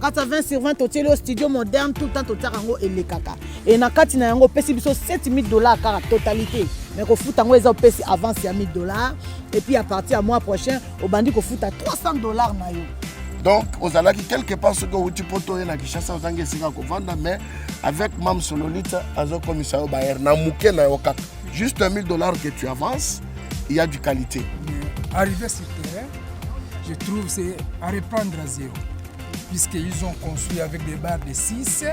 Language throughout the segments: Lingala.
kati 20 sur 20 totieli au studio moderne tout le temps totiaka yango elekaka et na kati na yango opesi biso $7,000 kaka totalité mais kofuta yango eza opesi avance ya $1,000 et puis à partir du mois prochain obandi kofuta $300 na yo. Donc, aux alaki quelque part ce que tu peux toyer na Kinshasa aux anglais singa ko vendre mais avec Mam Sololita azo commissaire au Bayer na muke na yo kaka. Juste $1,000 que tu avances, il y a du qualité. Arrivé sur le terrain, je trouve c'est à reprendre à zéro puisqu'ils ont construit avec des barres de 6.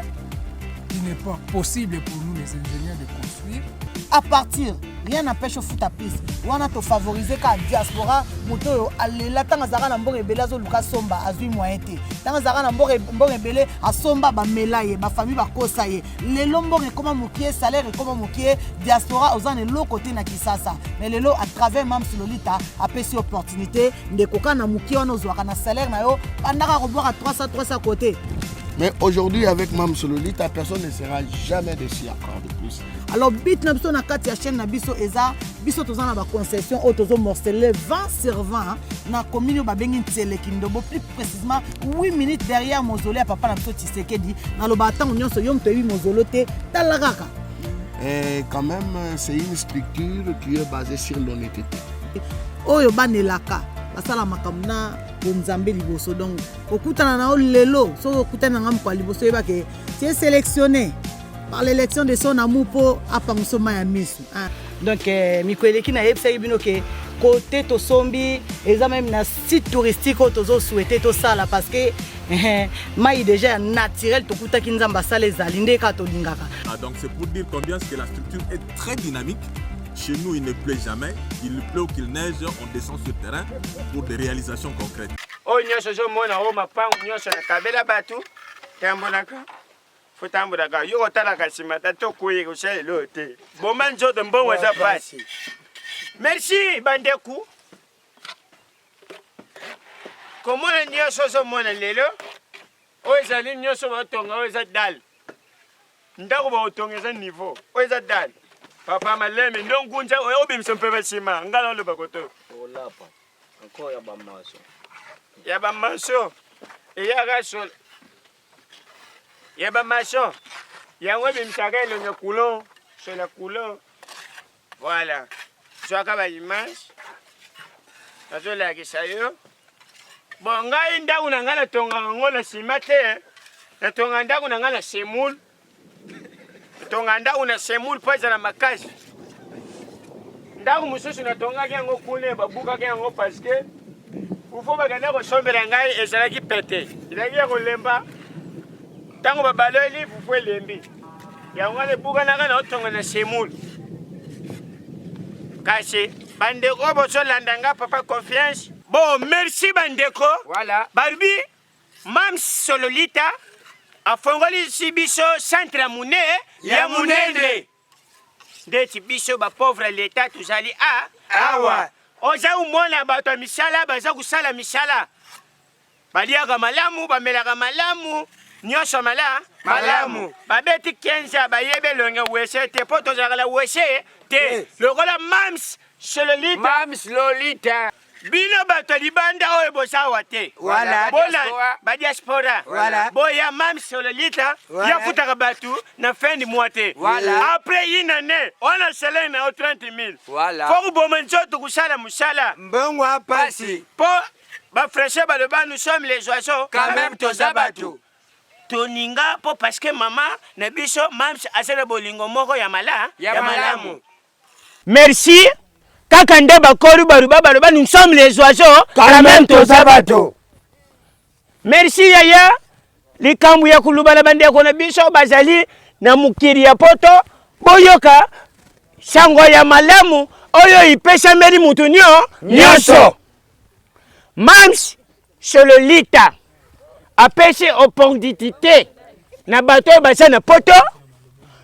Il n'est pas possible pour nous les ingénieurs de construire. À partir, rien n'empêche au foot à piste. On a tout favorisé qu'à diaspora, moto alela tanga zara na mbongo ebele zo luka somba azui moyete. Tanga zara na mbongo ebele a somba ba melaye, ba famille ba kosa ye. Le lombongo comment mokie salaire comment mokie diaspora aux an l'autre côté na Kisasa. Mais le lot à travers Mam Sololita a pesi opportunité de koka na mokie on ozwaka na salaire na yo andaka reboire à 300 côté. Mais aujourd'hui, avec Mam Sololita, personne ne sera jamais déçu encore de plus. Alors, bit na biso na kati ya chaîne na biso eza biso tozana ba concession o tozo morceler 20 sur 20 na commune ba bengi Ntsele Kindobo plus précisément 8 minutes derrière mausolée à papa na biso Tshisekedi na lo batango nyonso yom to yi mausolée te talakaka. Et quand même, c'est une structure qui est basée sur l'honnêteté. Oyo banelaka basala makamna bomzambe liboso donc okutana na lelo so okutana ngam kwa liboso yeba ke tu es sélectionné par l'élection de son amour pour apangusoma ya misu. Donc mikoleki na yebisa bino ke côté to sombi eza même na site touristique o tozo souhaiter to sala parce que mai déjà naturel to kutaki nzamba sala ezali ndeka to lingaka. Donc c'est pour dire combien que la structure est très dynamique. Chez nous, il ne pleut jamais. Il pleut ou qu'il neige, on descend sur le terrain pour des réalisations concrètes. Oh, nyonso zo mona o mapang nyonso na kabela batu. Tambonaka. Futambonaka. Yo otala kasima tato kuyi ko sele lote. Bomanzo de mbongo za pasi. Merci bandeku. Comment nyonso zo mona lelo? O ezali nyonso batonga o eza dal. Ndako ba otongeza niveau. O eza dal. Papa maleme ndongunja obimisa mpeba sima ngala lo bakoto olapa encore ya ba maso et ya gasol ya ba maso ya ngobimisa ka lo nyakulo sur la couleur voilà soit ka ba image azo la kisayo bon ngai ndaku na ngala tonga ngola simate na tonga ndaku na ngala semul tonga ndaku na semul paza na makazi ndaku mususu na tonga yango kule babuka yango parce que ufo bagana ko sombera ngai ezalaki pete ilaki ya kolemba tango babaleli fufu elembi yango le buka na kana tonga na semul kasi bandeko boso landanga papa confiance bon merci bandeko voilà barbi Mam Sololita a fongoli sibiso centre mune ya munene ndeti biso ba pauvre l'état tuzali awa oza umona bato misala baza kusala misala baliaka malamu bamelaka malamu nyonso malamu babeti kenza bayebe longa wese te po tozala wese te lokola Mam Sololita bino bato libanda oyo bosawa te voilà ba diaspora voilà boya Mam Sololita ya futaka batu na fin du mois te voilà après une année on a selé na 30 000 voilà faut bomenzo to kusala musala mbongo apasi po ba fraîcheur ba le ba nous sommes les oiseaux quand même tozabatu toninga po parce que maman na biso Mam asele bolingo moko ya malamu merci. Kakande bakori baruba nous sommes les oiseaux quand même tozabato. Merci yaya likambu ya kulubala bande kona biso bazali na mukiri ya poto boyoka sango ya malamu oyo ipesa meri mutu nyonso. Mam Sololita apesi opportunité na bato basa na poto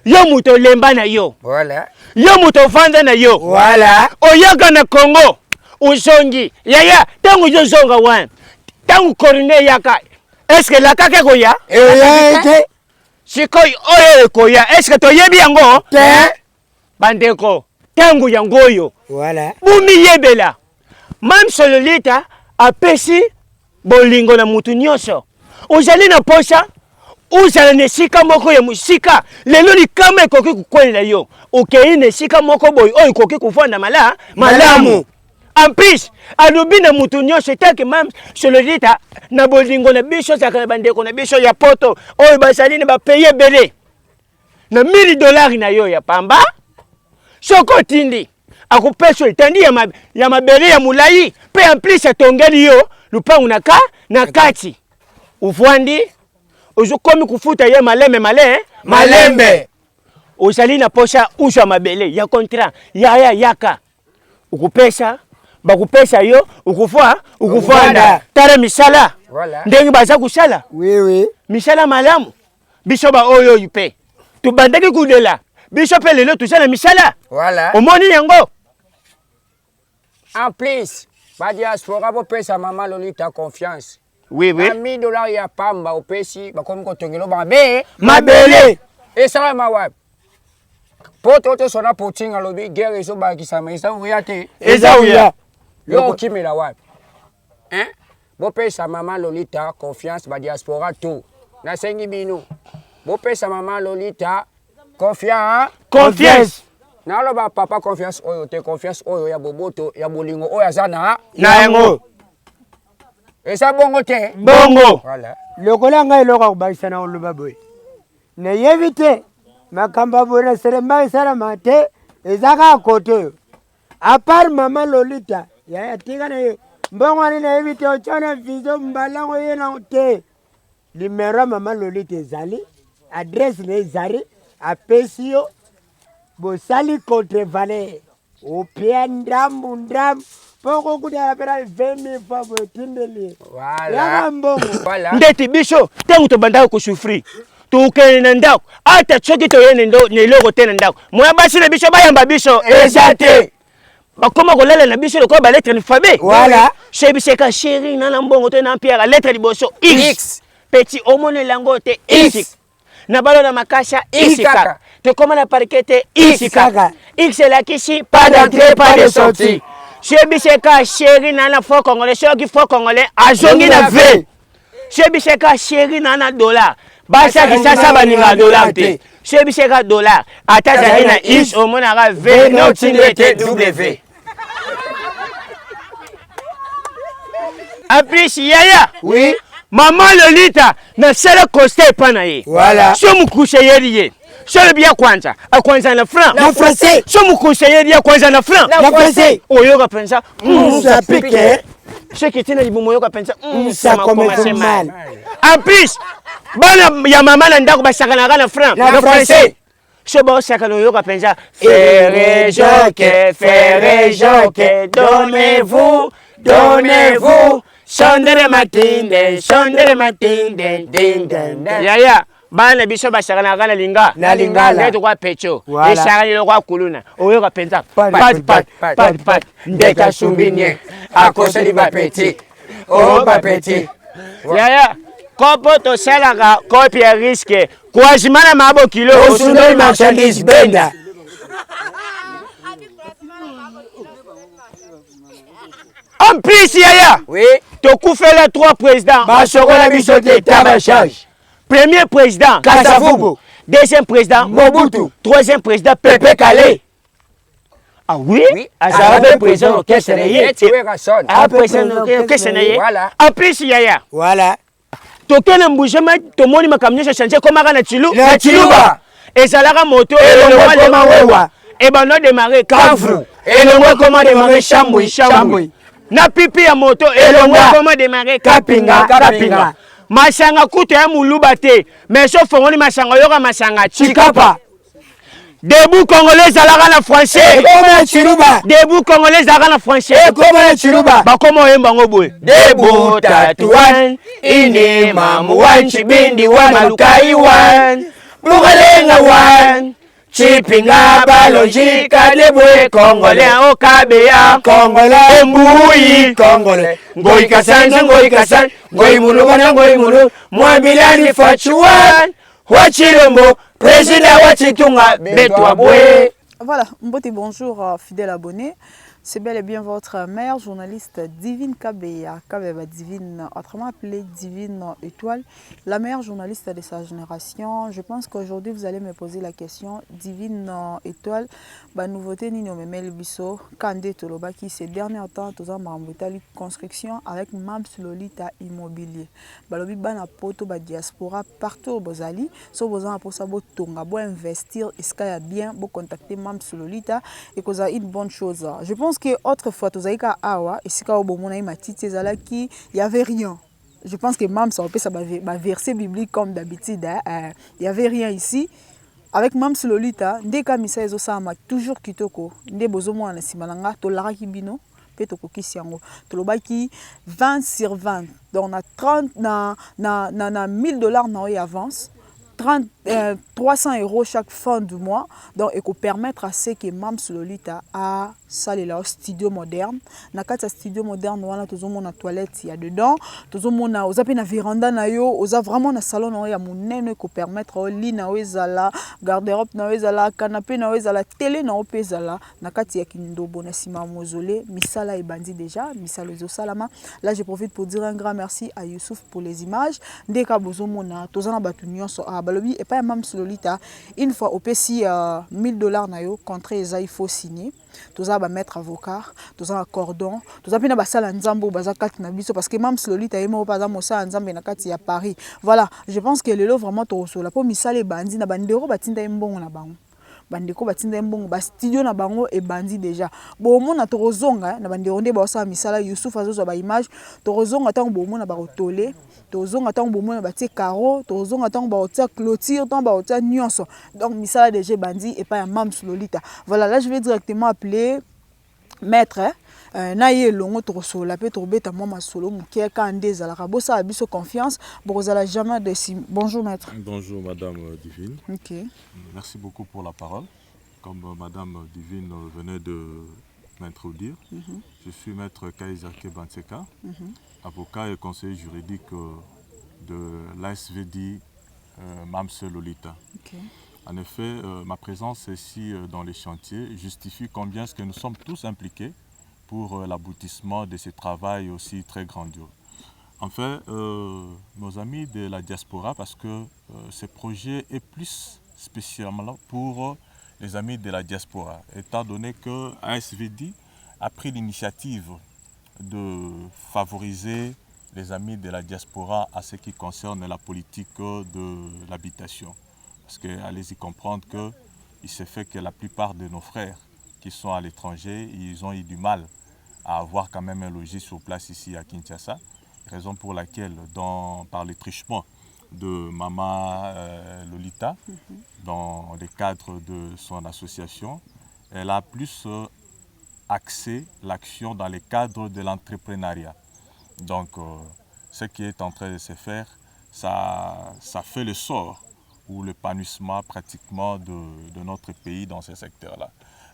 yo muto lemba na yo voilà yo muto fanda na yo voilà oyaga na Congo uzongi yaya tangu yo zonga wan tangu korine yaka est-ce que la kake koya te sikoi oye koya est-ce que to yebi yango te bandeko tangu yango yo voilà bumi yebela Mam Sololita apesi bolingo na mutu nyonso ozali na posa ozala na esika moko ya mosika lelo likama ekoki kokwelela yo okei na esika moko boye oyo ekoki kovanda malamu en plus alobi na mutu nyonso etake mam sololita na bolingo na biso ezalaka na bandeko na biso ya poto oyo bazali na bapaye ebele na $1000 na yo ya pamba soko otindi akopesa etandi ya mabele ya molai mpe en plus atongeli yo lupangu na kati uvwandi ozokomi kufuta ye malembe ozali na posa uzwa mabele ya contrat yaka ukupesa bakupesa yo ukuvanda tala misala ndenge baza kusala misala malamu biso ba oyo yupe tubandaki kudela biso pe lelo tuzala misala omoni yango en plus ba diaspora bo pesa mama Lolita confiance $1000 ya pamba opesi bakomi kotongelo mabele esala mawapi poto to sona potinga lobi guerre so bakisama esa uyate uya yo kimela wapi bo pesa mama Lolita confiance ba diaspora to na sengi bino bo pesa mama Lolita confiance na loba papa confiance oyo te confiance oyo ya boboto ya bolingo oyo azana na yango esa bongo te bongo voilà lokola ngai loka kubalisana na oluba boy na yevite makamba bona seremba esara mate ezaka koto a part mama Lolita ya tika na yo mbongo ni na yevite ochana vizo mbalango yena te limero mama Lolita ezali adresse ne ezali apesio bosali contre-valet opia ndambu poko kuda pera 20,000 fois botindeli voilà ndeti biso tengu to bandako kusufri tukene na ndako ata choki to yene ndo neloko te na ndako moya basi na biso bayamba biso ezate bakoma kolala na biso ko ba lettre alphabet voilà shebiseka chéri na mbongo to na pierre lettre liboso x petit omone lango te x na balo na makasha x kaka te koma na parquete x kaka x la kishi pas d'entrée pas de sortie shebiseka chéri na faux congolais shoki faux congolais azongi na v shebiseka chéri na dollar basa kisasa baninga dollar te shebiseka dollar atazali na x omona ga v no tindete w après yaya oui Maman Lolita na sala coste pana ye. Voilà. So mu conseiller so le bien kwanza. A kwanza na franc. Na français. So mu conseiller kwanza na franc. Na français. Oyo ka pensa. Ça pique. Ce qui tient libo moyo ka pensa. Ça commence mal. En plus, bana ya mama na ndako ba sakana na franc. Na français. So ba sakana oyo ka pensa. Ferré joke, donnez-vous. Sondere matinde, ding. Yaya, bana biso basakana kana linga. Na lingala. Neto kwa pecho. Voilà. Esakani lo kwa kuluna. Oyo ka penza. Pat. ndeka sumbinye akoseli bapeti o bapeti Yaya, kopo to salaka kopi ya riske. Kwa jimana mabo kilo. Osundoli marchandise benda. En plus, Yaya, oui tu fait les 3 présidents. Basokola biso te tabachage. Premier président, Kasavubu. Deuxième président, Mobutu. Troisième président, Pepe Kale. Ah oui? Oui. Azarabe président, qu'est-ce que c'est? tu es raison Ah, président, qu'est-ce que c'est? Voilà. En plus, Yaya, Voilà. tu as un bougement, tu as un camion qui change comme un chilou. La chiluba. Et ça la moto, Et le roi de Mawewa. Et ben, on a démarré Kavru. Et le roi comment démarrer Chamboui. Na pipi ya moto elongo koma démarrer Kapinga. Masanga kuto ya muluba te mais so fongoli masanga yoka masanga Chikapa. Debout congolais alaka na français Ekoma chiluba. Debout congolais alaka na français Ekoma chiluba. ba komo oyemba ngo boye Debout tatuan. ini mamu wan chibindi wan malukai wan bugalenga wan Chipinga balojika lebwe congolais okabea Congolais. Mbui Congolais. Ngoi kasan, ngoi mulu bana ngoi mulu, mwamilani fachuan, wachilombo, président wachitunga, betwa bwe. Voilà, Mbote bonjour fidèles abonnés. C'est bel et bien votre mère, journaliste Divine Kabeya, Kabeba Divine, autrement appelée Divine Étoile, la meilleure journaliste de sa génération. Je pense qu'aujourd'hui vous allez me poser la question, Divine Étoile, nouveauté Nino Memel Bisso, Kandé Tolobaki, ces derniers temps, tous en Marambotali construction avec Mams Lolita Immobilier. Balobi Bana Poto, diaspora, partout au Bozali, so Bozan pour ça, Tonga, investir, est-ce qu'il y a bien, contacter Mams Lolita et que ça une bonne chose. Je pense que autrefois tous aïka awa et si ka obomona imatiti ezalaki il y avait rien. Je pense que Mams ça peut ça verset biblique comme d'habitude il y avait rien ici. Avec Mams Lolita ndeka misa ezo sama toujours kitoko nde bozomo na simalanga to laraki bino pe to kokisi yango to lobaki 20 sur 20 donc na 30 na 1000 $ na avance 300 € chaque fin du mois, donc et permettre à ce que Mams Lolita a salle là studio moderne. Na kata studio moderne wana tozomo na toilette il y a dedans, tozomo na ozape na véranda na yo, oza vraiment na salon na ya monene ko permettre lit na ezala, garde-robe na ezala, canapé na ezala, télé na ezala, na kati ya kindobo na sima mausolée, misala e bandi déjà, misala zo salama. Là je profite pour dire un grand merci à Youssouf pour les images. Ndeka bozomo na tozana batu nyonso balobi et pas Mams Lolita une fois au PC 1000 $ na yo contre eza il faut signer toza ba mettre avocat toza cordon toza pina basala nzambo baza kati na biso parce que Mams Lolita yemo pas za mosa nzambe na kati ya Paris. Voilà, je pense que lelo vraiment to sola po misale bandi na bandero batinda mbongo na bango bandeko batinda mbongo ba studio na bango e bandi déjà bomona tozonga na bandero nde ba sa misala Youssouf azozo ba image tozonga tango bomona ba rotolé tozonga tango bomona ba tie carreau tozonga tango ba otia clôture tango ba otia nyonso donc misala déjà bandi et pas Mams Lolita. Voilà, là je vais directement appeler maître na ye longo tokosola pe tobeta mama solo muke kande zalaka bosa abiso confiance bokozala jamais déçu. Bonjour maître. Bonjour madame Divine. OK. Merci beaucoup pour la parole. Comme madame Divine venait de m'introduire, je suis maître Kaiser Kebanseka, avocat et conseiller juridique de l'ASVD Mams Lolita. Okay. En effet, ma présence ici dans les chantiers justifie combien est-ce que nous sommes tous impliqués pour l'aboutissement de ce travail aussi très grandiose. En fait, nos amis de la diaspora, parce que ce projet est plus spécialement pour les amis de la diaspora, étant donné que ASVD a pris l'initiative de favoriser les amis de la diaspora à ce qui concerne la politique de l'habitation. Parce que, allez-y comprendre qu'il se fait que la plupart de nos frères qui sont à l'étranger, ils ont eu du mal à avoir quand même un logis sur place ici à Kinshasa. Raison pour laquelle, par le truchement de Maman Lolita, dans le cadre de son association, elle a plus axé l'action dans le cadre de l'entrepreneuriat. Donc, ce qui est en train de se faire, ça fait le sort ou l'épanouissement pratiquement de notre pays dans ce secteur-là.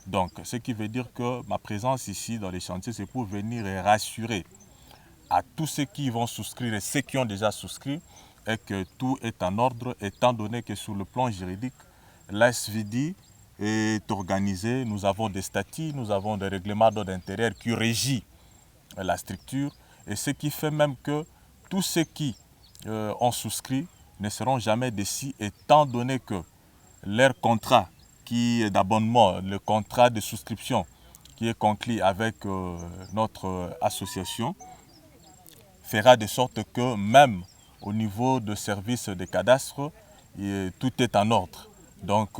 Donc, ce qui veut dire que ma présence ici dans les chantiers, c'est pour venir et rassurer à tous ceux qui vont souscrire et ceux qui ont déjà souscrit et que tout est en ordre, étant donné que sur le plan juridique, l'ASVD est organisé, nous avons des statuts, nous avons des règlements d'ordre intérieur qui régissent la structure, et ce qui fait même que tous ceux qui ont souscrit ne seront jamais déçus, étant donné que leur contrat qui est d'abonnement, le contrat de souscription qui est conclu avec notre association, fera de sorte que même au niveau de service de cadastre, tout est en ordre. Donc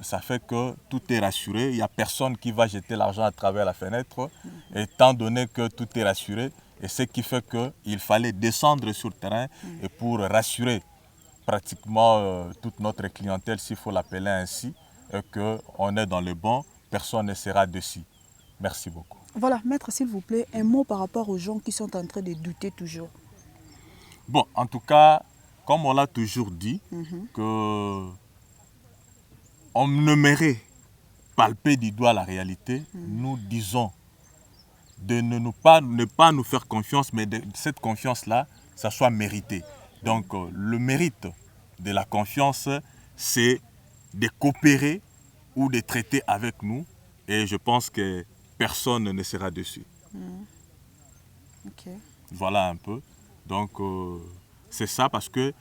ça fait que tout est rassuré, il n'y a personne qui va jeter l'argent à travers la fenêtre, étant donné que tout est rassuré, et ce qui fait qu'il fallait descendre sur le terrain et pour rassurer pratiquement toute notre clientèle, s'il faut l'appeler ainsi, et qu'on est dans le bon, personne ne sera dessus. Merci beaucoup. Voilà, maître, s'il vous plaît, un mot par rapport aux gens qui sont en train de douter toujours. Bon, en tout cas, comme on l'a toujours dit, que on ne mérite palper du doigt la réalité, nous disons de ne pas nous faire confiance, mais de cette confiance-là, ça soit mérité. Donc, le mérite de la confiance, c'est de coopérer ou de traiter avec nous. Et je pense que personne ne sera dessus. Ok. Voilà un peu. Donc, c'est ça parce que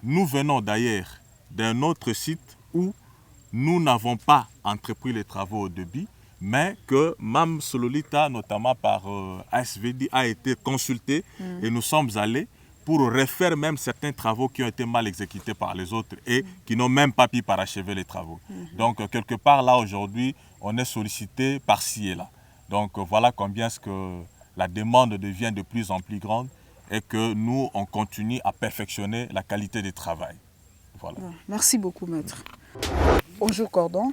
nous venons d'ailleurs d'un autre site où nous n'avons pas entrepris les travaux au début, mais que Mam Sololita, notamment par ASVD, a été consulté et nous sommes allés pour refaire même certains travaux qui ont été mal exécutés par les autres et qui n'ont même pas pu parachever les travaux. Donc, quelque part, là, aujourd'hui, on est sollicité par-ci et là. Donc, voilà combien ce que la demande devient de plus en plus grande et que nous, on continue à perfectionner la qualité du travail. Voilà. Merci beaucoup, maître. Bonjour, Cordon.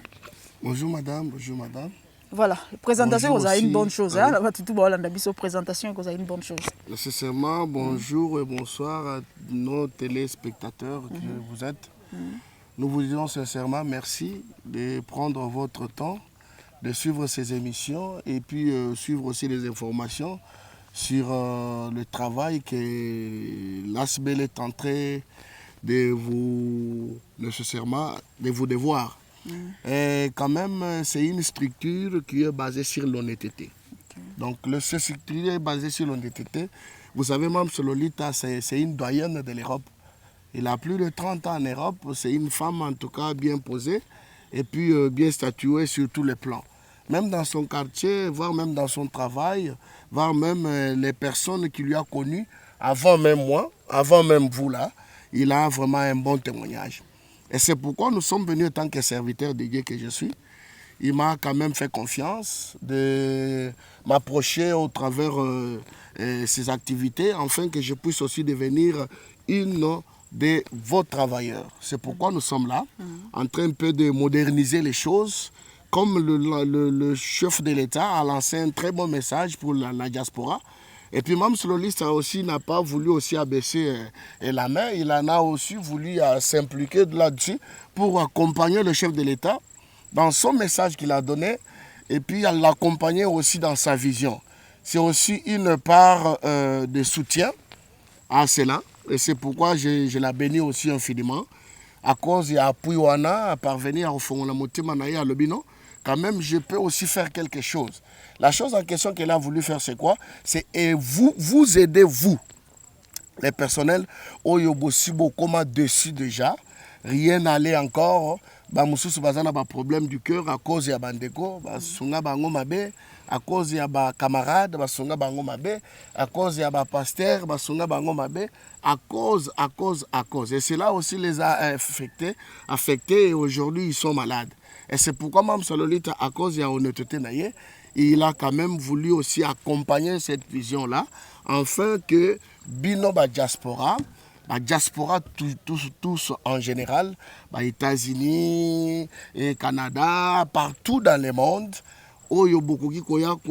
Bonjour, madame. Bonjour, madame. Voilà, présentation, Bonjour vous avez une aussi. bonne chose. Hein? Là, tout le monde présentation, vous avez une bonne chose. Nécessairement, bonjour et bonsoir à nos téléspectateurs que vous êtes. Nous vous disons sincèrement merci de prendre votre temps, de suivre ces émissions et puis suivre aussi les informations sur le travail que l'ASBEL est en train de vous, nécessairement, de vous devoir. Et quand même, c'est une structure qui est basée sur l'honnêteté. Donc, cette structure est basée sur l'honnêteté. Vous savez, Mme Sololita, c'est une doyenne de l'Europe. Elle a plus de 30 ans en Europe. C'est une femme, en tout cas, bien posée et puis bien statuée sur tous les plans. Même dans son quartier, voire même dans son travail, voire même les personnes qui lui ont connues, avant même moi, avant même vous là, il a vraiment un bon témoignage. Et c'est pourquoi nous sommes venus en tant que serviteurs de Dieu que je suis. Il m'a quand même fait confiance de m'approcher au travers ses activités, afin que je puisse aussi devenir une de vos travailleurs. C'est pourquoi nous sommes là, en train un peu de moderniser les choses. Comme le chef de l'État a lancé un très bon message pour la diaspora. Et puis Mme Sololita aussi n'a pas voulu aussi abaisser la main. Il en a aussi voulu s'impliquer là-dessus pour accompagner le chef de l'État dans son message qu'il a donné et puis l'accompagner aussi dans sa vision. C'est aussi une part de soutien à cela. Et c'est pourquoi je la bénis aussi infiniment. À cause de l'appui à parvenir au fond de la motima à l'obino, quand même je peux aussi faire quelque chose. La chose en question qu'elle a voulu faire, c'est quoi? C'est vous aider, vous, les personnels, au Yobosibo, comme dessus déjà, rien n'allait encore. Bamususu bazana ba problème du cœur à cause ya bandeko, basunga bango mabe, à cause ya ba camarade, basunga bango mabe, à cause ya ba pasteur, basunga bango mabe, à cause. Et cela aussi les a affectés et aujourd'hui ils sont malades. Et c'est pourquoi Mme Sololita, à cause de la honnêteté, il a quand même voulu aussi accompagner cette vision-là, afin que Bino ba diaspora, tous en général, États-Unis, et Canada, partout dans le monde, où il y a beaucoup qui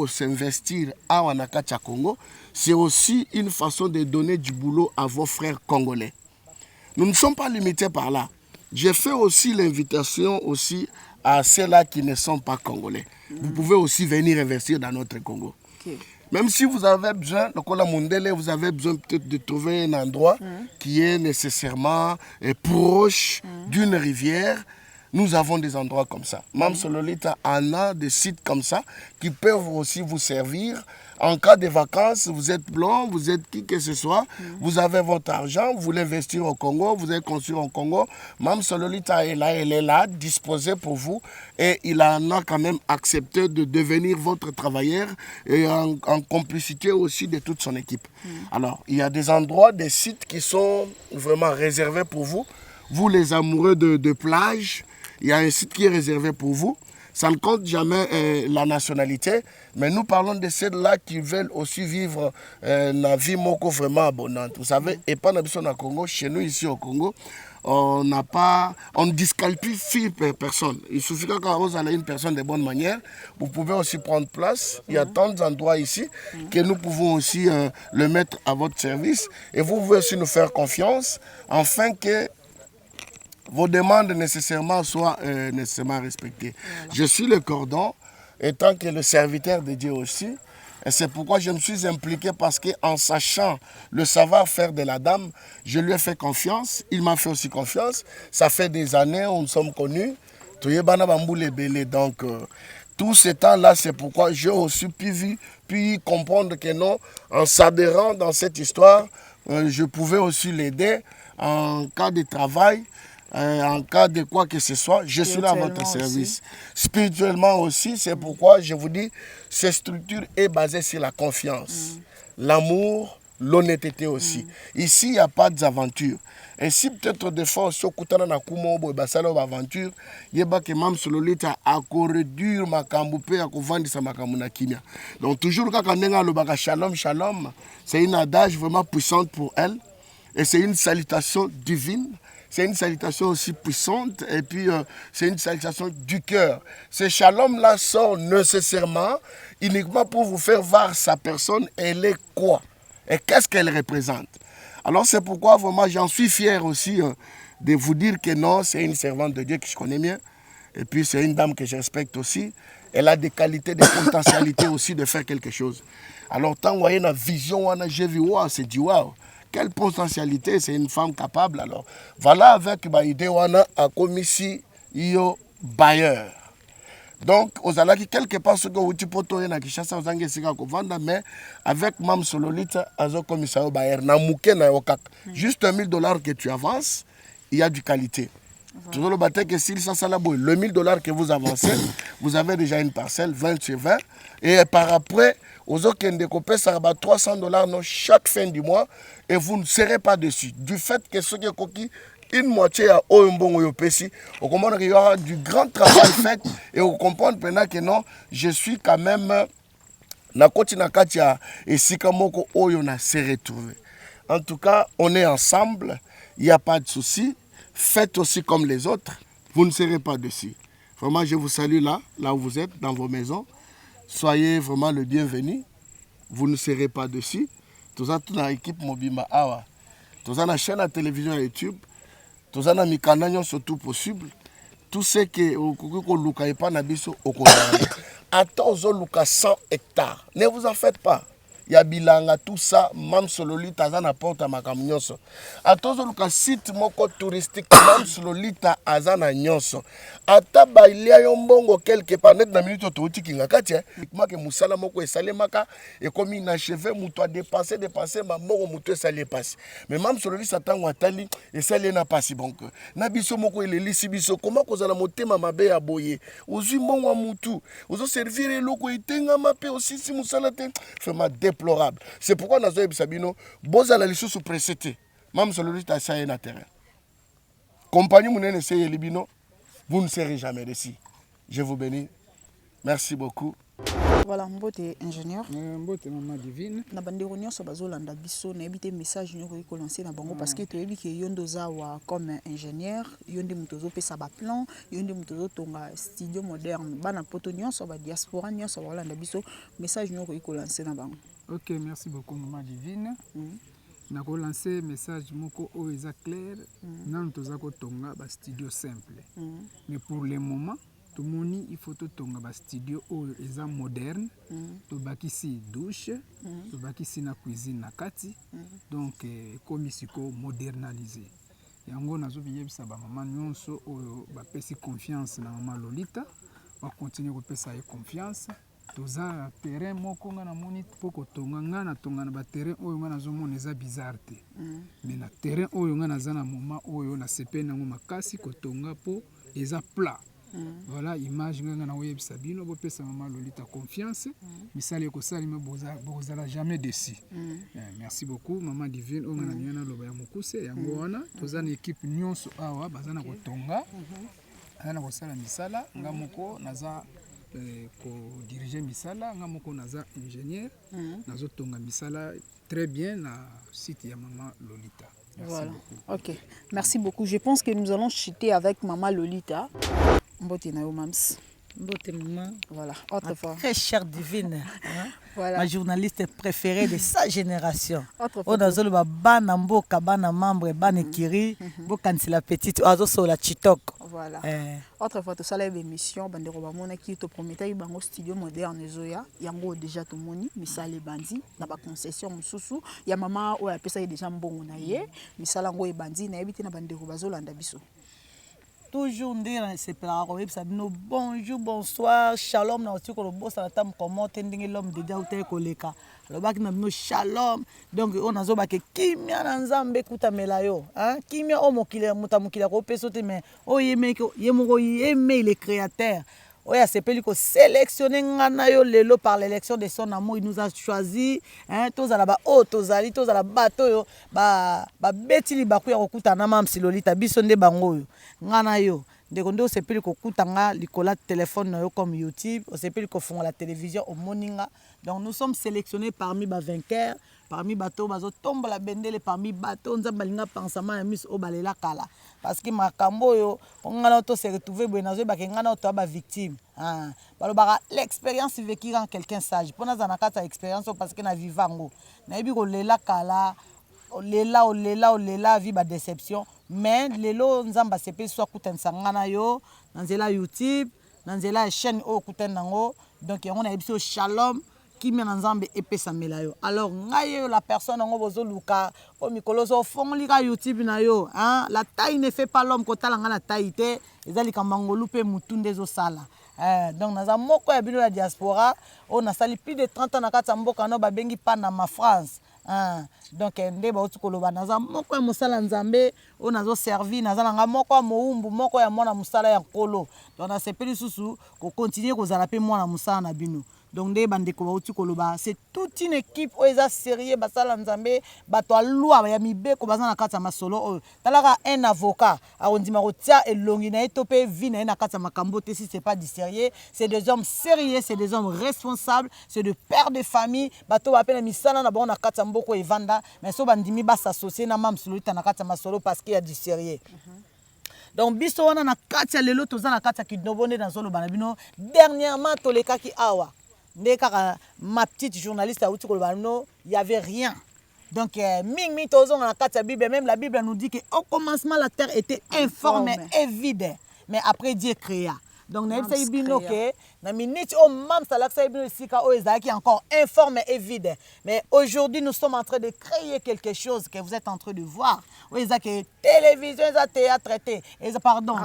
s'investir à Wanakacha Congo, c'est aussi une façon de donner du boulot à vos frères congolais. Nous ne sommes pas limités par là. J'ai fait aussi l'invitation aussi à ceux-là qui ne sont pas congolais. Vous pouvez aussi venir investir dans notre Congo. Okay. Même si vous avez besoin, vous avez besoin peut-être de trouver un endroit qui est nécessairement proche d'une rivière. Nous avons des endroits comme ça. Mme Sololita en a des sites comme ça qui peuvent aussi vous servir. En cas de vacances, vous êtes blanc, vous êtes qui que ce soit, vous avez votre argent, vous voulez investir au Congo, vous êtes construire au Congo. Mme Sololita est là, elle est là, disposée pour vous. Et il en a quand même accepté de devenir votre travailleur et en complicité aussi de toute son équipe. Alors, il y a des endroits, des sites qui sont vraiment réservés pour vous. Vous les amoureux de plage, il y a un site qui est réservé pour vous. Ça ne compte jamais la nationalité, mais nous parlons de ceux-là qui veulent aussi vivre la vie moko vraiment abondante. Vous savez, et pas au Congo, chez nous ici au Congo, on ne disqualifie personne. Il suffit que quand vous avez une personne de bonne manière, vous pouvez aussi prendre place. Il y a tant d'endroits ici que nous pouvons aussi le mettre à votre service. Et vous pouvez aussi nous faire confiance afin que vos demandes nécessairement soient nécessairement respectées. Voilà. Je suis le cordon, étant que le serviteur de Dieu aussi. Et c'est pourquoi je me suis impliqué, parce qu'en sachant le savoir-faire de la dame, je lui ai fait confiance. Il m'a fait aussi confiance. Ça fait des années où nous sommes connus. Donc, Tout ce temps-là, c'est pourquoi j'ai aussi pu comprendre que non, en s'adhérant dans cette histoire, je pouvais aussi l'aider en cas de travail, en cas de quoi que ce soit. Je suis là à votre service. Spirituellement aussi, c'est pourquoi je vous dis, cette structure est basée sur la confiance, l'amour, l'honnêteté aussi. Ici, il n'y a pas d'aventure. Et si peut-être des fois, si on a une aventure, il y a que même sur le lit, à réduire ma camboupé, à vendre sa makamuna kimia. Donc, toujours quand on a le shalom, shalom, c'est une adage vraiment puissante pour elle. Et c'est une salutation divine. C'est une salutation aussi puissante. Et puis, c'est une salutation du cœur. Ce shalom-là sort nécessairement uniquement pour vous faire voir sa personne. Elle est quoi? Et qu'est-ce qu'elle représente? Alors c'est pourquoi vraiment j'en suis fier aussi de vous dire que non, c'est une servante de Dieu que je connais bien. Et puis c'est une dame que je respecte aussi. Elle a des qualités, des potentialités aussi de faire quelque chose. Alors tant que une vision, j'ai vu, wow, c'est dit waouh, quelle potentialité, c'est une femme capable. Alors voilà avec l'idée à commissi yo bailleur. Donc, aux alaki quelque part ce que vous pouvez na Kinshasa aux angesika ko vendre, mais avec Mam Sololita azo commissaire Bayer na muke na yokak. Juste $1000 que tu avances, il y a du qualité. Toujours le bâtiment que s'il ça la boue, le $1000 que vous avancez, vous avez déjà une parcelle 20 sur 20 et par après aux autres qui découpent ça va $300 chaque fin du mois et vous ne serez pas dessus du fait que ce qui est coquille une moitié à Oyumbongo Yopesi, on comprend qu'il y aura du grand travail fait et on comprend maintenant que non, je suis quand même na koti na katia et sikamoko oyona s'est retrouvé. En tout cas, on est ensemble, il n'y a pas de souci. Faites aussi comme les autres, vous ne serez pas dessus. Vraiment, je vous salue là où vous êtes, dans vos maisons. Soyez vraiment le bienvenu. Vous ne serez pas dessus. Tout ça, toute l'équipe Mobimba Awa. Tout ça, la chaîne à télévision YouTube. Tout ça, na mikana surtout possible. Tout ce que au luka et pas nabiso au attends au luka 100 hectares. Ne vous en faites pas. Ya bilanga tout ça mam sololita azana porta makambo nyonso atozo luka site moko touristique mam sololita azana nyonso ata bailia yo mbongo quelque part net na minute to tikinga kati make musala moko esalemaka e komi na cheve muto a dépenser ma mbongo muto esale passe mais mam sololita tango atali esale na passe donc na biso moko elelisi biso comment kozala motema mabe ya boye ozwi mbongo wa mutu ozo servir eloko etenga mape aussi si musala te vraiment déplorable. C'est pourquoi nous avons Sabino, Boza la licence précédée. Même sur le lit à ça et na terrain. Compagnie Mounene Seye Libino, vous ne serez jamais ici. Je vous bénis. Merci beaucoup. Voilà, mbote ingénieur. Mbote maman divine. Na bandeko nyonso bazolanda biso na ebité message nyoko ko lancer na bango parce que toyebi ke yondo zawa comme ingénieur, yondi mutozo pesa ba plan, yondi mutozo tonga studio moderne. Bana poto nyonso ba diaspora nyonso bazolanda biso message nyoko ko lancer na bango. Ok, merci beaucoup maman divine. Na ko lancer message moko o eza clair, nan toza ko tonga ba studio simple. Mais pour le moment tout le monde, il faut tonga ba studio eza moderne, to bakisi douche, to bakisi na cuisine na kati, donc comme siko modernisé. Yango nazo biyebisa ba maman nyonso oyo ba pesi confiance na maman Lolita, va continuer ko pesa confiance. Toza terrain moko nga na moni poko tonga nga na tonga na ba terrain oyo nga nazo mona eza bizarre te. Mais na terrain oyo nga naza na moment oyo na sepe nango makasi ko tonga po eza plat. Voilà image nga na web sabino bo pesa maman Lolita confiance misali ko salima bozala jamais déçu. Merci beaucoup maman divine on na nyana loba ya mukuse yango wana toza na équipe nyonso awa bazana ko tonga ana ko sala misala nga moko naza ko diriger misala nga moko naza ingénieur nazo tonga misala très bien na site ya maman Lolita. Merci voilà. Beaucoup. Ok, merci beaucoup. Je pense que nous allons chuter avec maman Lolita. Mbote na yo mams. Mbote maman. Voilà, autre fois. Très chère divine. Voilà. Ma journaliste préférée de sa génération. Autre On a zolo ba bana mboka bana membre bana kiri bokanisi la petite azo so la chitok. Voilà. Autrefois tout ça là émission bandeko ba mona ki to promettait bango studio moderne zoya yango déjà to moni misale bandi na ba concession mususu ya mama o ya pesa déjà mbongo na ye misala ngo e bandi na ebiti na bandeko bazolanda biso. toujours ndenge sepelaka koyebisa bino bonjour bonsoir shalom na otiki kolobosana ta mokomo te ndenge l'homme deja utali koleka alobaki na bino shalom donc oyo nazobake kimia na nzambe ekutamela yo kimia oyo mokili moto mokili akopesa te mais oyo ye moko yeme il est créateur oyo asepeli kosélectionne nga na yo lelo par l'élection de son amour il nous a choisi tozala baoyo tozali tozala bato oyo babeti libaku ya kokutana na Mams Lolita biso nde bango oyo nga na yo ndeko nde osepeli kokuta nga likola telefone na yo comme YouTube osepeli kofungola télévision omoni nga donc nous sommes sélectionnés parmi bavainqueurs parmi bato bazotombola bendele parmi bato nzambe alinga pansama ya miso oyo balela kala parce que makambo oyo ngana to se retrouver boye nazoyebaka nga na to ba victime balobaka l'expérience vécue quand quelqu'un sage mpona aza na kati ya expérience parce que na vivango nayebi kolela kala olela vi badéception mais lelo nzambe asepeli so akutanisa nga na yo na nzela YouTube na nzela ya chaîne oyo okutani nango donc yango nayebi so shalom kimia na nzambe epesamela yo alors ngai yo la personne yango bozoluka o mikolo ozofongolika YouTube na yo la taille ne fait pas l'homme kotala nga na taille te eza likambo ngolu mpe mutu nde ezosala donc naza moko ya bino ya diaspora oyo nasali plus de 30 ans na kati ya mboka no babengi Panama France donc nde bauti koloba naza moko ya mosala nzambe oyo nazoservi naza nanga moko ya moumbu moko ya mwana mosala ya nkolo donc nasepeli susu kokontinue kozala mpe mwana mosala na bino donc nde bandeko bauti koloba c'est toute une équipe oyo eza sérieux basala nzambe bato alwa ya mibeko baza na kati ya masolo oyo talaka un avocat akondima kotia elongi na ye to mpe vi na ye na kati ya makambo te si c'est pas du sérieux c'est des hommes sérieux c'est des hommes responsables c'est de pères de famille bato bapena misala na bango na kati ya mboko evanda mais so bandimi basassocie na Mams Lolita na kati ya masolo parce qu'il y a du sérieux donc biso wana na kati ya lelo toza na kati ya kidobo nde nazoloba na bino dernièrement tolekaki awa nde kaka ma petite journaliste auti koloba no il y avait rien donc mingi tozonga na kati ya Bible même la Bible nous dit que au commencement la terre était informe et vide mais après Dieu créa donc nayebi bino ke na minute o Mams alakisa bino esika oyo ezalaki encore informe et vide mais aujourd'hui nous sommes en train de créer quelque chose que vous êtes en train de voir oyo ezaki télévision eza théâtre te eza pardon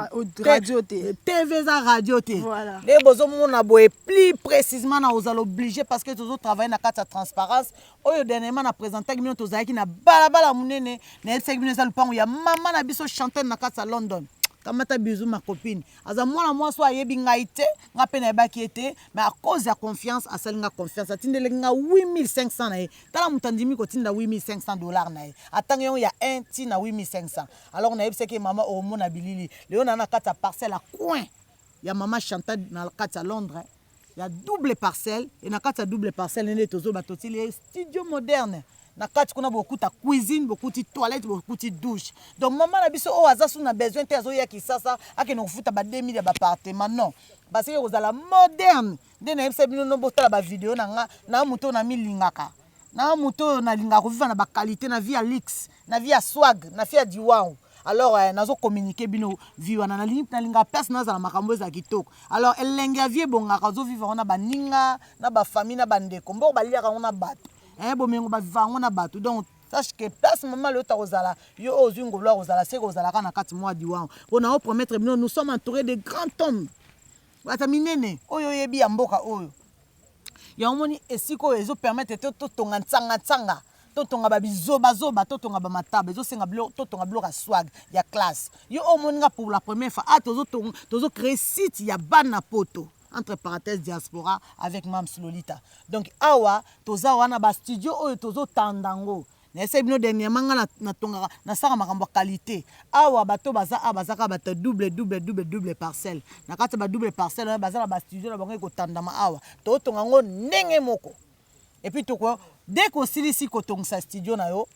radio te TV eza radio te voilà nde bozomona boye plus précisément na ozala obligé parce que tozotravaille na kati ya transparence oyo dernièrement na présentaki bino tozalaki na balabala monene nayebisaki bino eza lupango ya mama na biso chantaine na kati ya London kamata bizu ma copine aza mwana mwasi ayebi ngai te nga mpe nayebaki ete mais à cause ya confiance asali nga confiance atindeleki nga 8500 na ye tala moto andimi kotinda $8500 na ye atango yango ya 1 ti na 8500 alors nayebisaki mama omona bilili leo na kati ya parcelle à coin ya mama Chantal na kati ya Londres ya double parcelle et na kati ya double parcelle nde tozoba totili studio moderne na kati kuna beaucoup ta cuisine beaucoup de toilette beaucoup de douche donc maman na biso o azasu na besoin te azo ya kisasa akeno kufuta ba 2000 ya ba appartement non parce que ozala moderne nde na yebisa bino no botala ba video na nga na muto na milingaka na muto na linga ko vivre na ba qualité na vie à luxe na vie à swag na vie à diwao alors nazo communiquer bino vie wana na linga place na za makambo za kitoko alors elenge vie bongaka zo vivre na baninga na ba famille na bandeko mbo baliaka na bato bomengo bavivango na bato donc sache que place maman le ozala yo ozwi ngolo ozala se kozala kana kati mwa diwango pona o promettre bino nous sommes entourés de grands hommes bata minene oyo yebi ya mboka oyo ya omoni esiko ezo permettre to tonga ntsanga totonga babizoba zoba totonga ba mataba ezosenga bilo totonga bilo ka swag ya classe yo omoninga pour la première fois tozo créer site ya bana poto entre parenthèses diaspora avec Mams Lolita donc awa toza wana ba studio oyo tozo tandango na ese bino dernièrement nga na tonga na saka makambo qualité awa bato bazaka bato double parcelle na kati ba double parcelle baza na ba studio na bango ko tandama awa to tonga ngo ndenge moko et puis toko dès ko silisi ko tonga studio na yo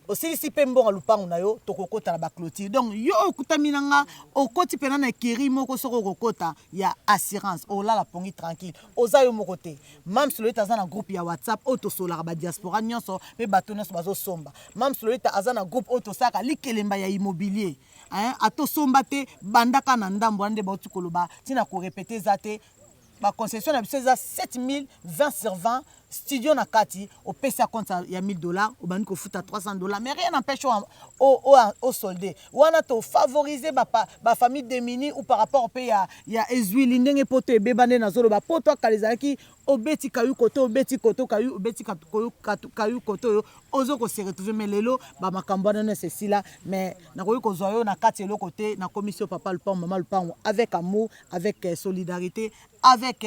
osilisi pe mbonga lupangu na yo tokokota na ba clôture donc yo okutamina nga okoti pena na keri moko soko kokota ya assurance ola la pongi tranquille oza yo moko te Mams Lolita aza na groupe ya WhatsApp auto solar ba diaspora nyonso pe bato nyonso bazo somba Mams Lolita aza na groupe auto saka likelemba ya immobilier ato somba te bandaka na ndambo ande ba tukoloba tina ko répéter zate ba concession na biso za 7000 20/20 studio na kati opesi ya compte ya $1000 obandi kofuta $300 mais rien n'empêche au soldé wana to favoriser ba famille démunie ou par rapport au pays ya ezwili ndenge poto ebebande na zolo ba poto akalizaki obeti kayu koto obeti koto kayu obeti kayu koto ozo ko se retrouver mais lelo ba makambo na ceci là mais na koyi ko zoyo na kati le côté na commission papa le pan maman le pan avec amour avec solidarité avec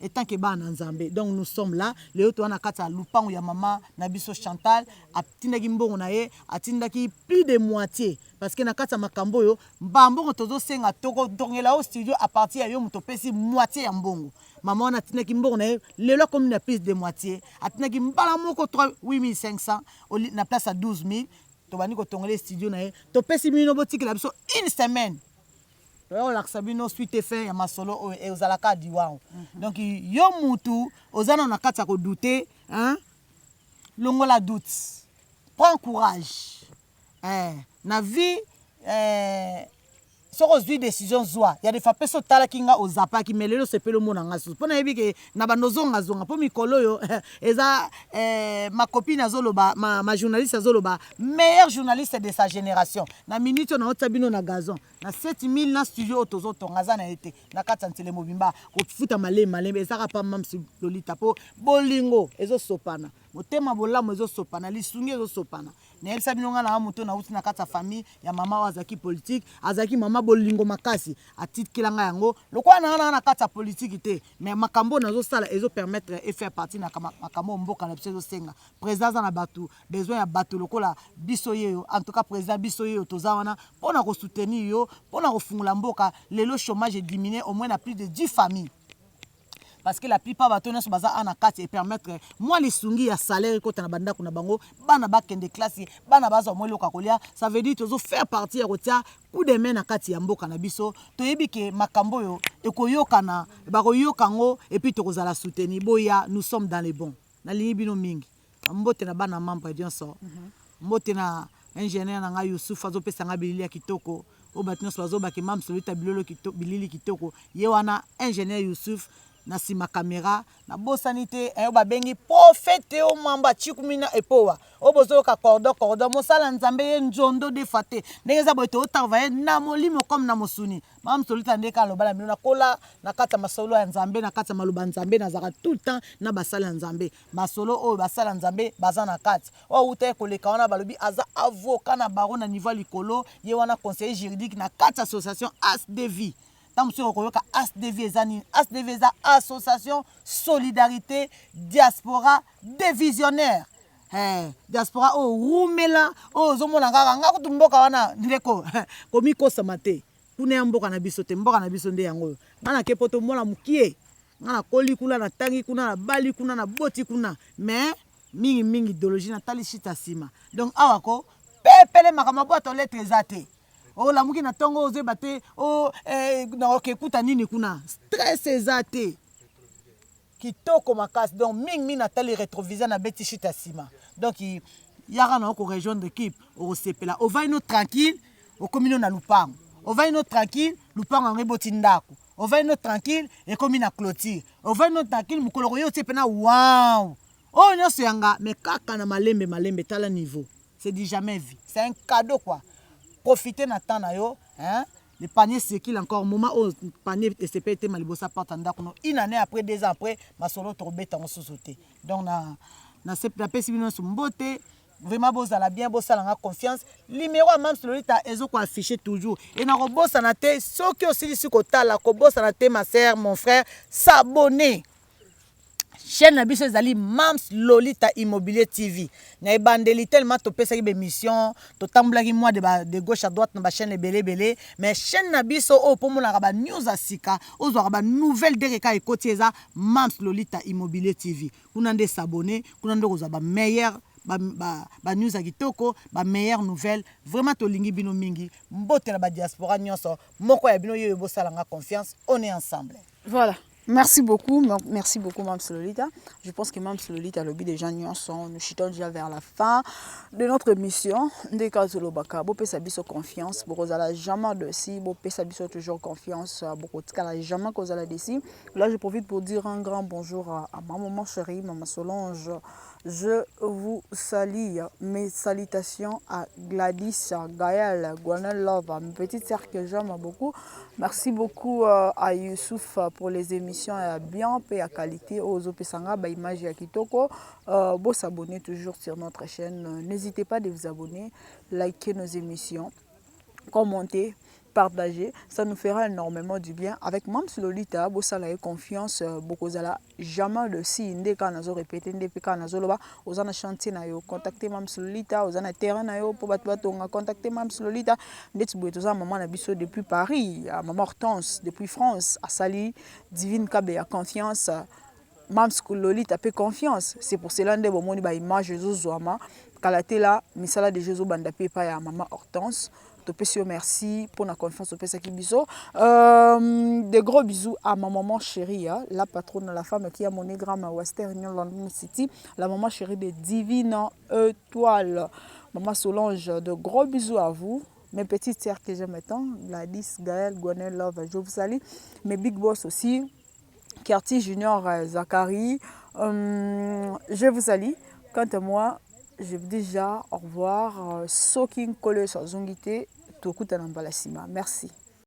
étant que ba na nzambe donc nous sommes là lelo to na kati ya lupango ya maman na biso Chantal atindaki mbongo na ye atindaki plus de moitié parce que na kati ya makambo yo mbambo tozo senga toko dongela au studio à partir ya yo mutopesi moitié ya mbongo maman na tinaki mbongo na ye lelo comme na plus de moitié atinaki mbala moko 8500 na place à 12000 to bani ko tongela studio na ye to pesi mino botiki la biso une semaine to la sabino suite fait ya masolo e ozalaka diwa donc yo mutu ozana na kati ya ko douter hein longola doute prends courage na vie soko zwi décision zwa ya defa peso tala kinga ozapa ki melelo sepelo mona ngasu pona yebi ke na banozonga zonga po mikolo yo eza ma copine azoloba ma journaliste azoloba meilleur journaliste de sa génération na minute na otabino na gazon na 7000 na studio otozo tongaza na été na kata ntele mobimba ko futa malembe ezaka pa mam Lolita po bolingo ezo sopana motema bolamu ezo sopana lisungi ezo sopana na elsa binonga na moto na uti na kata famille ya mama wazaki politique azaki mama bolingo makasi atit kilanga yango lokwa na kata politique te mais makambo nazo sala ezo permettre et faire partie na makambo mboka na biso senga présence na batu besoin ya batu lokola biso yeyo en tout cas président biso yeyo tozawana pona ko soutenir yo pona ko fungula mboka lelo chômage est diminué au moins na plus de 10 familles. Parce que la plupart bateaux sont basés en akati et permettre moi les sungi à salaire quand on a banda kuna bango bana bakende classe bana bazo moi lokakolia ça veut dire toujours faire partie ya rotia coup de main na kati ya mboka na biso to yebi ke makambo yo ekoyokana ba koyokango et puis to kozala soutenir boya nous sommes dans les bons na libino mingi mbote na bana membre bien so mbote na ingénieur na nga Youssouf azo pesa nga bilili ya kitoko o batino so ba ke mam Lolita bilolo kitoko bilili kitoko ye wana ingénieur Youssouf na sima caméra na bosanité ba bengi prophète o mamba chikumina epowa o bozo ka cordon mosala nzambe njondo de faté ndeza boto o travailler na molimo comme na mosuni mam Lolita ndeka lobala mino na kola na kata masolo ya nzambe na kata maluba nzambe na zaka tout le temps na basala nzambe masolo o basala nzambe bazana kati o ute koleka wana balobi aza avocat na baron na niveau likolo ye wana conseiller juridique na kata association ASDV. ASDV association solidarité diaspora des visionnaires diaspora rumela zomona ngaka kutumboka wana ndeko komiko samate kuna mboka na biso te mboka na biso nde yango ngana kepoto mona mukie ngana koli kuna na tangi kuna na bali kuna na boti kuna mais mingi idéologie na talishita sima donc awako pepele makamabo to lettre zate oh la muki na tongo oze bate na okekuta nini kuna stress ezate kitoko makasi donc mingi na tali rétroviseur na beti chita sima donc yara na ko rejoindre équipe au sepela o va ino tranquille au comino na lupango o va ino tranquille lupango ngeboti ndako o va ino tranquille et comme na clôture o va ino tranquille mukolo yo tsepena wow oh nyoso yanga mais kaka na malembe tala niveau c'est dit jamais vu c'est un cadeau quoi. Profiter na temps na yo hein le panier circule encore moment au panier SCP était malibosa porte ndako no une année après 2 ans après ma solo torbeta en sous-sauté donc na cette la pesibino mbote vraiment bozala bien bosala nga confiance numéro à mam Lolita ezo ko afficher toujours et na robosa na te soki osilisi kotala ko bosa na te ma sœur mon frère s'abonner chaîne na biso ezali Mams Lolita Immobilier TV na ebandeli tellement to pesa ki émission to tamblaki moi de gauche à droite na ba chaîne belé mais chaîne na biso o po mona ba news asika ozo ba nouvelle dereka ekoti eza Mams Lolita Immobilier TV kuna nde s'abonner kuna ndo koza ba meilleur ba news akitoko ba meilleure nouvelle vraiment to lingi bino mingi mbote na ba diaspora nyonso moko ya bino yo bosala nga confiance on est ensemble. Voilà. Merci beaucoup, Mme Lolita. Je pense que Mme Lolita, le but des gens, nous chutons déjà vers la fin de notre émission. Des cas de l'Obaka, beaucoup de confiance, beaucoup de jamais de si, beaucoup de toujours confiance, beaucoup de jamais cause à la déci. Là, je profite pour dire un grand bonjour à ma maman chérie, Maman Solange. Je vous salue. Mes salutations à Gladys, Gaël, Gwenel Love, mes petites sœurs que j'aime beaucoup. Merci beaucoup à Youssouf pour les émissions bien et à qualité. Aux Opesanga, image à Kitoko. Vous s'abonner toujours sur notre chaîne. N'hésitez pas de vous abonner, liker nos émissions, commenter, partager, ça nous fera énormément du bien. Avec Mme Lolita, vous avez confiance, beaucoup de jamais de si, dès qu'on a répété, dès qu'on a loba, vous avez chanté, contactez Mme Lolita, vous avez terrain, pour contacter Mme Lolita, dès que vous avez maman depuis Paris, à Maman Hortense, depuis France, à Sali, Divine Kabé, à confiance. Mme Lolita a confiance. C'est pour cela que vous avez image de Zoama, Kalatela, Misala de Jésus Bandapé, à Maman Hortense. Merci pour la confiance au Pesa Kibiso. Des gros bisous à ma maman chérie, la patronne, la femme qui a monogramme à Western Union London City, la maman chérie de Divine Étoile. Maman Solange, de gros bisous à vous. Mes petites sœurs que j'aime tant, Gladys, Gaël, Gwenel Love, je vous salue. Mes big boss aussi, Quartier Junior, Zachary, je vous salue. Quant à moi, je vous dis déjà au revoir. Soking Kole Zongité, Tokuta Nambalasima. Merci.